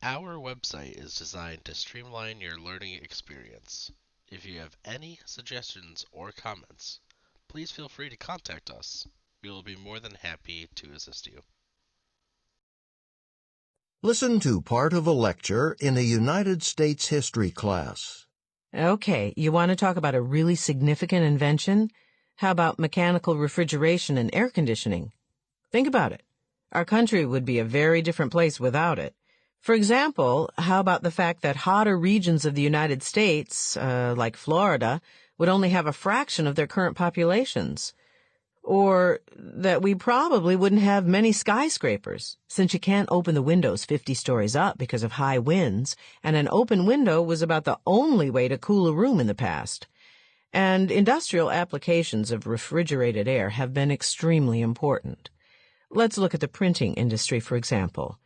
Our website is designed to streamline your learning experience. If you have any suggestions or comments, please feel free to contact us. We will be more than happy to assist you. Listen to part of a lecture in a United States history class. Okay, you want to talk about a really significant invention? How about mechanical refrigeration and air conditioning? Think about it. Our country would be a very different place without it. For example, how about the fact that hotter regions of the United States, like Florida, would only have a fraction of their current populations? Or that we probably wouldn't have many skyscrapers, since you can't open the windows 50 stories up because of high winds, and an open window was about the only way to cool a room in the past. And industrial applications of refrigerated air have been extremely important. Let's look at the printing industry, for example.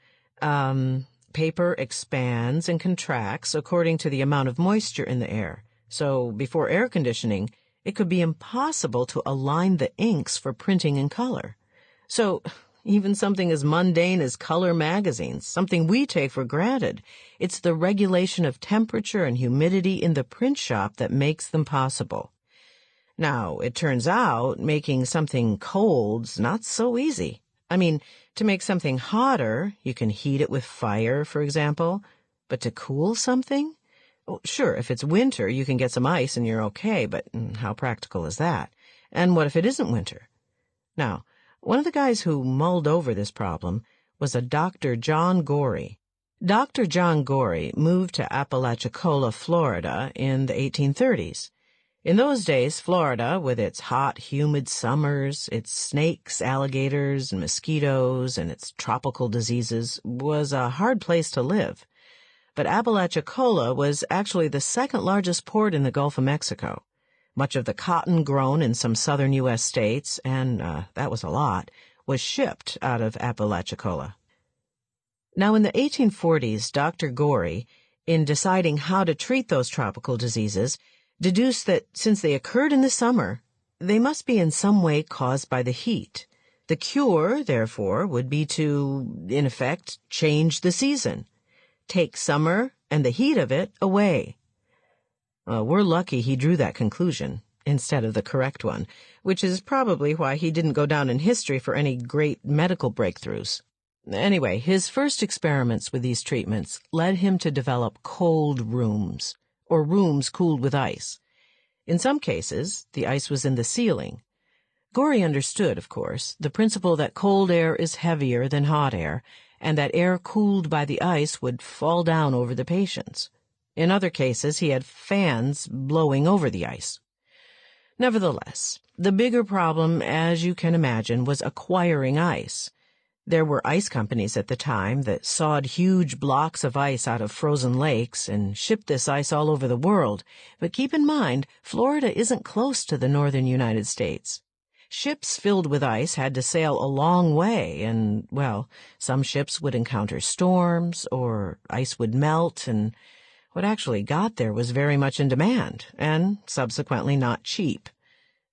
Paper expands and contracts according to the amount of moisture in the air. So before air conditioning, it could be impossible to align the inks for printing in color. So even something as mundane as color magazines, something we take for granted, it's the regulation of temperature and humidity in the print shop that makes them possible. Now, it turns out making something cold's not so easy. I mean, to make something hotter, you can heat it with fire, for example, but to cool something? Oh, sure, if it's winter, you can get some ice and you're okay, but how practical is that? And what if it isn't winter? Now, one of the guys who mulled over this problem was a Dr. John Gorey. Dr. John Gorey moved to Apalachicola, Florida in the 1830s. In those days, Florida, with its hot, humid summers, its snakes, alligators, and mosquitoes, and its tropical diseases, was a hard place to live. But Apalachicola was actually the second largest port in the Gulf of Mexico. Much of the cotton grown in some southern U.S. states, and that was a lot, was shipped out of Apalachicola. Now, in the 1840s, Dr. Gorey, in deciding how to treat those tropical diseases, deduced that since they occurred in the summer, they must be in some way caused by the heat. The cure, therefore, would be to, in effect, change the season. Take summer and the heat of it away. We're lucky he drew that conclusion instead of the correct one, which is probably why he didn't go down in history for any great medical breakthroughs. Anyway, his first experiments with these treatments led him to develop cold rooms, or rooms cooled with ice. In some cases, the ice was in the ceiling. Gorey understood, of course, the principle that cold air is heavier than hot air, and that air cooled by the ice would fall down over the patients. In other cases, he had fans blowing over the ice. Nevertheless, the bigger problem, as you can imagine, was acquiring ice. There were ice companies at the time that sawed huge blocks of ice out of frozen lakes and shipped this ice all over the world. But keep in mind, Florida isn't close to the northern United States. Ships filled with ice had to sail a long way, and, well, some ships would encounter storms, or ice would melt, and what actually got there was very much in demand, and subsequently not cheap.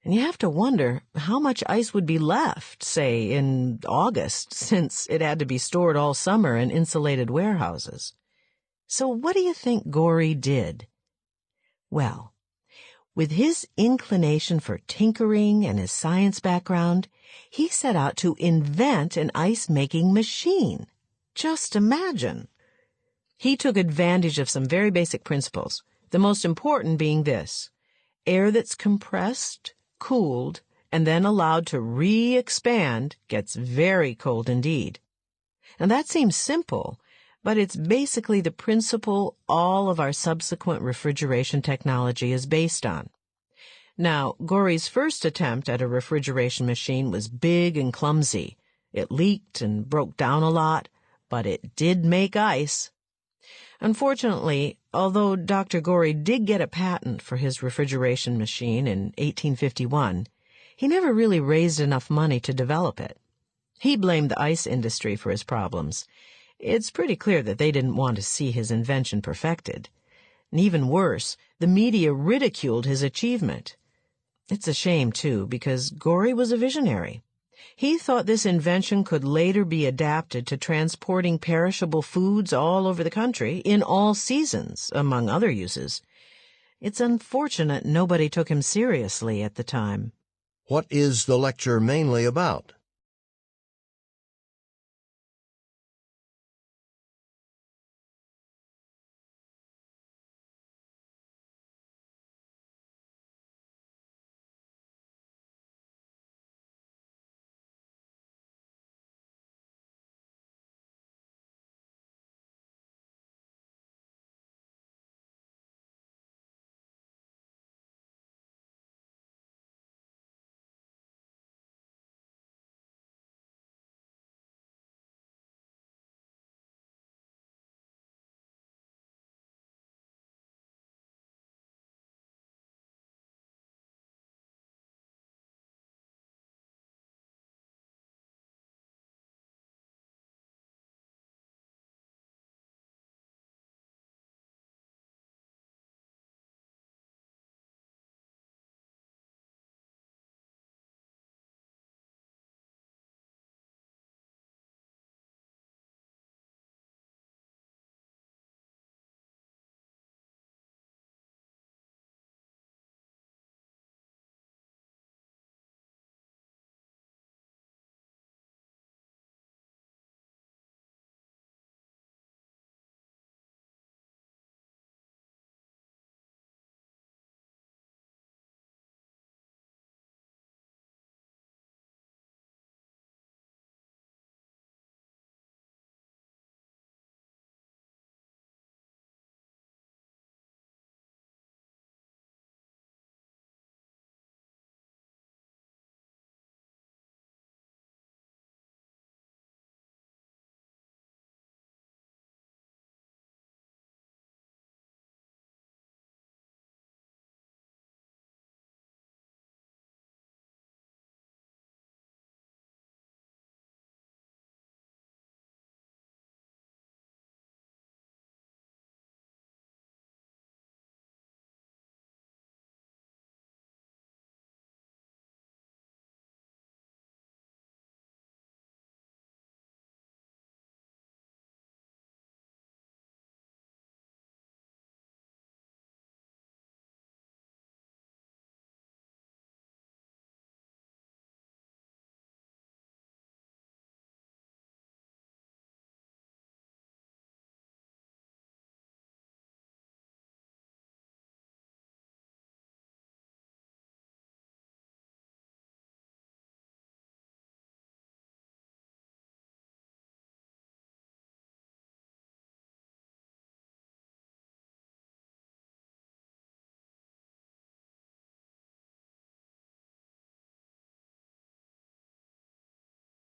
And you have to wonder how much ice would be left, say, in August, since it had to be stored all summer in insulated warehouses. So what do you think Gorey did? Well, with his inclination for tinkering and his science background, he set out to invent an ice-making machine. Just imagine. He took advantage of some very basic principles, the most important being this: air that's compressed, cooled, and then allowed to re-expand gets very cold indeed. And that seems simple, but it's basically the principle all of our subsequent refrigeration technology is based on. Now, Gorey's first attempt at a refrigeration machine was big and clumsy. It leaked and broke down a lot, but it did make ice. Unfortunately, although Dr. Gorey did get a patent for his refrigeration machine in 1851, he never really raised enough money to develop it. He blamed the ice industry for his problems. It's pretty clear that they didn't want to see his invention perfected. And even worse, the media ridiculed his achievement. It's a shame, too, because Gorey was a visionary. He thought this invention could later be adapted to transporting perishable foods all over the country in all seasons, among other uses. It's unfortunate nobody took him seriously at the time. What is the lecture mainly about?